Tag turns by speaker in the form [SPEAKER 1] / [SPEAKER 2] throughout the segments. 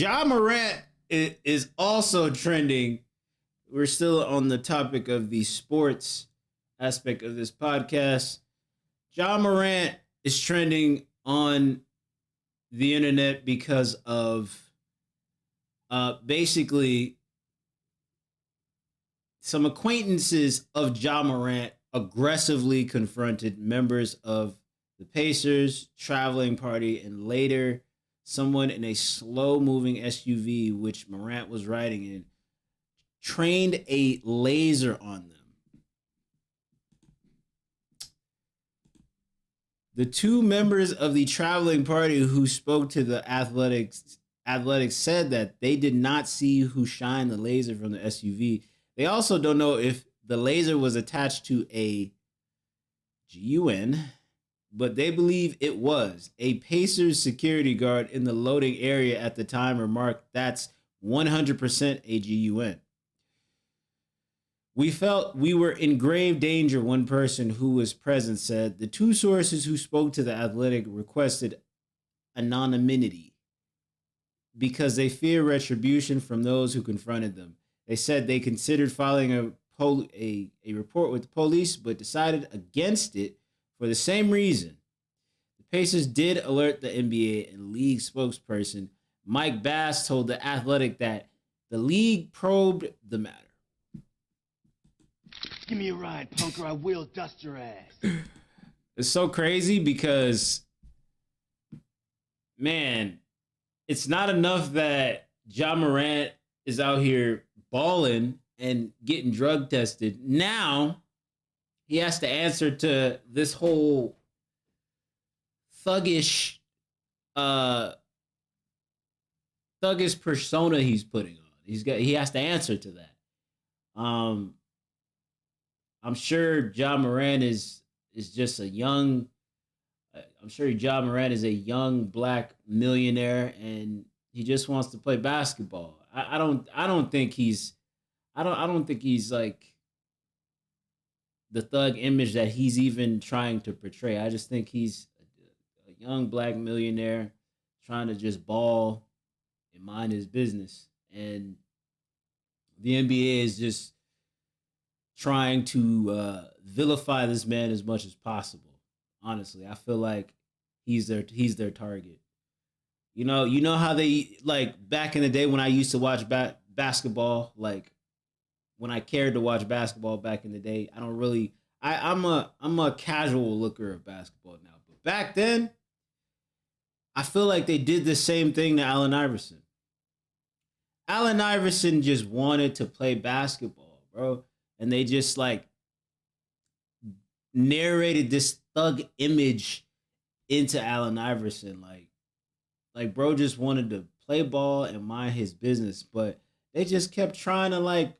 [SPEAKER 1] Ja Morant is also trending. We're still on the topic of the sports aspect of this podcast. Ja Morant is trending on the internet because of basically some acquaintances of Ja Morant aggressively confronted members of the Pacers traveling party, and later someone in a slow moving SUV, which Morant was riding in, trained a laser on them. The two members of the traveling party who spoke to the Athletics said that they did not see who shined the laser from the SUV. They also don't know if the laser was attached to a GUN, but they believe it was. A Pacers security guard in the loading area at the time remarked, "That's 100% a GUN. We felt we were in grave danger," one person who was present said. The two sources who spoke to the Athletic requested anonymity because they fear retribution from those who confronted them. They said they considered filing a report with the police, but decided against it for the same reason. The Pacers did alert the NBA, and league spokesperson Mike Bass told The Athletic that the league probed the matter.
[SPEAKER 2] Give me a ride, punk, or I will dust your ass.
[SPEAKER 1] It's so crazy because, man, it's not enough that Ja Morant is out here balling and getting drug tested. Now he has to answer to this whole thuggish persona he's putting on. He has to answer to that. I'm sure Ja Morant is just a young. I'm sure Ja Morant is a young black millionaire, and he just wants to play basketball. I don't think he's like the thug image that he's even trying to portray. I just think he's a young black millionaire trying to just ball and mind his business, and the NBA is just trying to vilify this man as much as possible. Honestly, I feel like he's their target. You know how they, like, back in the day when I used to watch basketball, like when I cared to watch basketball back in the day. I'm a casual looker of basketball now, but back then I feel like they did the same thing to Allen Iverson. Allen Iverson just wanted to play basketball, bro. And they just like narrated this thug image into Allen Iverson. Like bro just wanted to play ball and mind his business. But they just kept trying to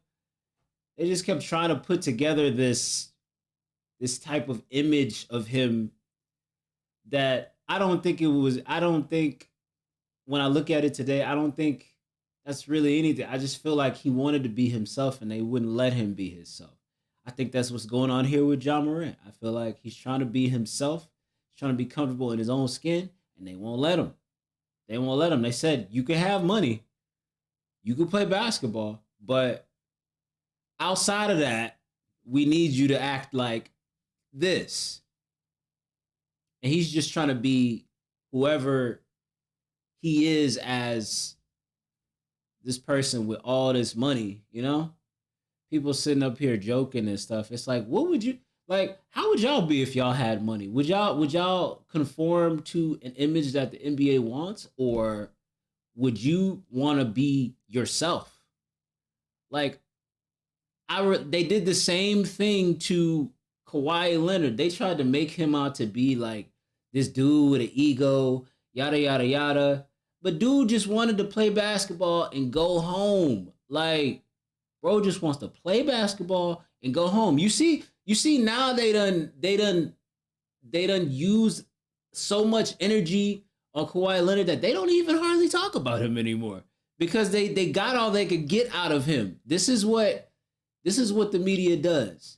[SPEAKER 1] put together this type of image of him that I don't think when I look at it today, I don't think that's really anything. I just feel like he wanted to be himself and they wouldn't let him be himself. I think that's what's going on here with Ja Morant. I feel like he's trying to be himself. He's trying to be comfortable in his own skin, and they won't let him. They won't let him. They said, you can have money. You can play basketball. But outside of that, we need you to act like this. And he's just trying to be whoever he is as this person with all this money, People sitting up here joking and stuff. It's like, how would y'all be if y'all had money? Would y'all conform to an image that the NBA wants, or would you want to be yourself? Like, they did the same thing to Kawhi Leonard. They tried to make him out to be like this dude with an ego, yada yada yada. But dude just wanted to play basketball and go home. Like, bro just wants to play basketball and go home. You see now they done use so much energy on Kawhi Leonard that they don't even hardly talk about him anymore because they got all they could get out of him. This is what the media does.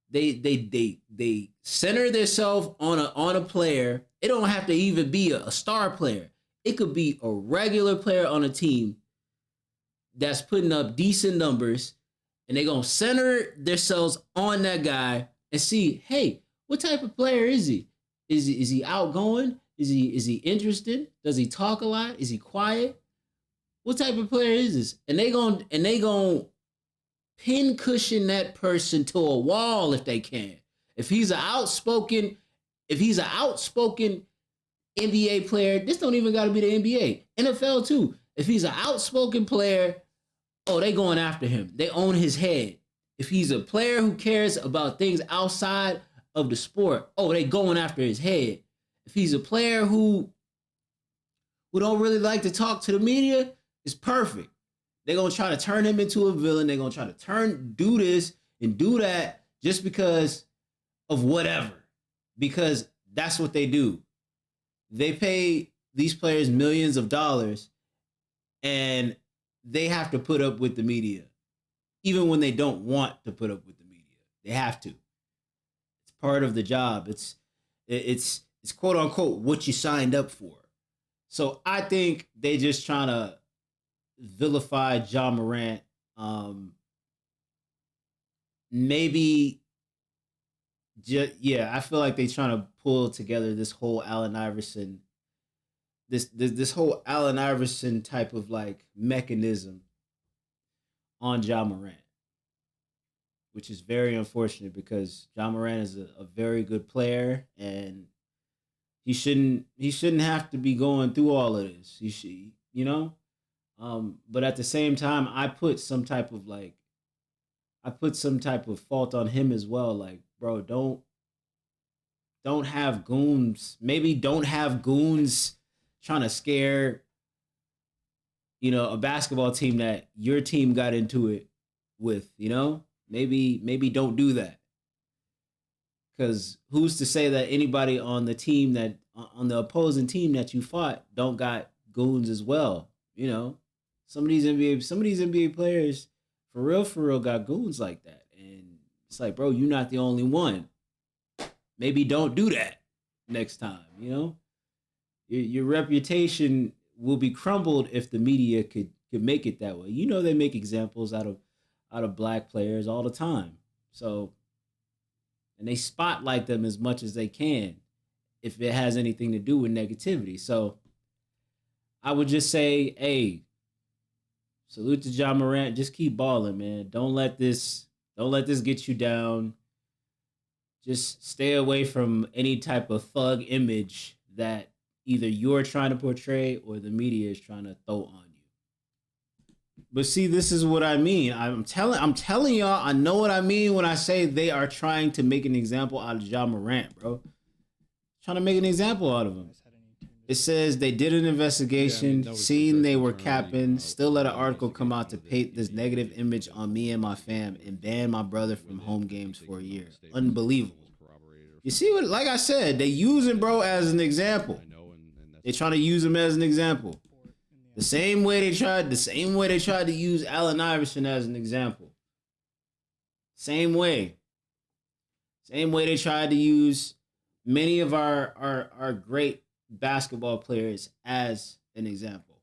[SPEAKER 1] They center themselves on a player. It don't have to even be a star player. It could be a regular player on a team that's putting up decent numbers, and they're gonna center themselves on that guy and see, hey, what type of player is he? Is he outgoing? Is he interested? Does he talk a lot? Is he quiet? What type of player is this? And they gonna pin cushion that person to a wall if they can. If he's an outspoken, if he's an outspoken NBA player, this don't even got to be the NBA, NFL too. If he's an outspoken player, oh, they going after him. They own his head. If he's a player who cares about things outside of the sport, oh, they going after his head. If he's a player who don't really like to talk to the media, it's perfect. They're gonna try to turn him into a villain. They're gonna try to do this and do that just because of whatever. Because that's what they do. They pay these players millions of dollars and they have to put up with the media. Even when they don't want to put up with the media. They have to. It's part of the job. It's quote unquote what you signed up for. So I think they just trying to vilify Ja Morant. Maybe, yeah, I feel like they trying to pull together this whole Allen Iverson, this whole Allen Iverson type of like mechanism on Ja Morant, which is very unfortunate because Ja Morant is a very good player and he shouldn't have to be going through all of this. He should, you know. But at the same time, I put some type of fault on him as well. Like, bro, don't have goons. Maybe don't have goons trying to scare, a basketball team that your team got into it with, Maybe don't do that. Cuz who's to say that anybody on the team that on the opposing team that you fought don't got goons as well, Some of these NBA players for real got goons like that. And it's like, bro, you're not the only one. Maybe don't do that next time, your reputation will be crumbled if the media could make it that way. They make examples out of black players all the time. So, and they spotlight them as much as they can if it has anything to do with negativity. So, I would just say, hey, salute to Ja Morant. Just keep balling, man. Don't let this get you down. Just stay away from any type of thug image that either you're trying to portray or the media is trying to throw on you. But see, this is what I mean. I'm telling y'all, I know what I mean when I say they are trying to make an example out of Ja Morant, bro. Trying to make an example out of him. It says they did an investigation, seen they were capping, still let an article come out to paint this negative image on me and my fam, and ban my brother from home games for a year. Unbelievable. You see what, like I said, they using bro as an example. They trying to use him as an example. The same way they tried to use Allen Iverson as an example. Same way. Same way they tried to use many of our great basketball players as an example.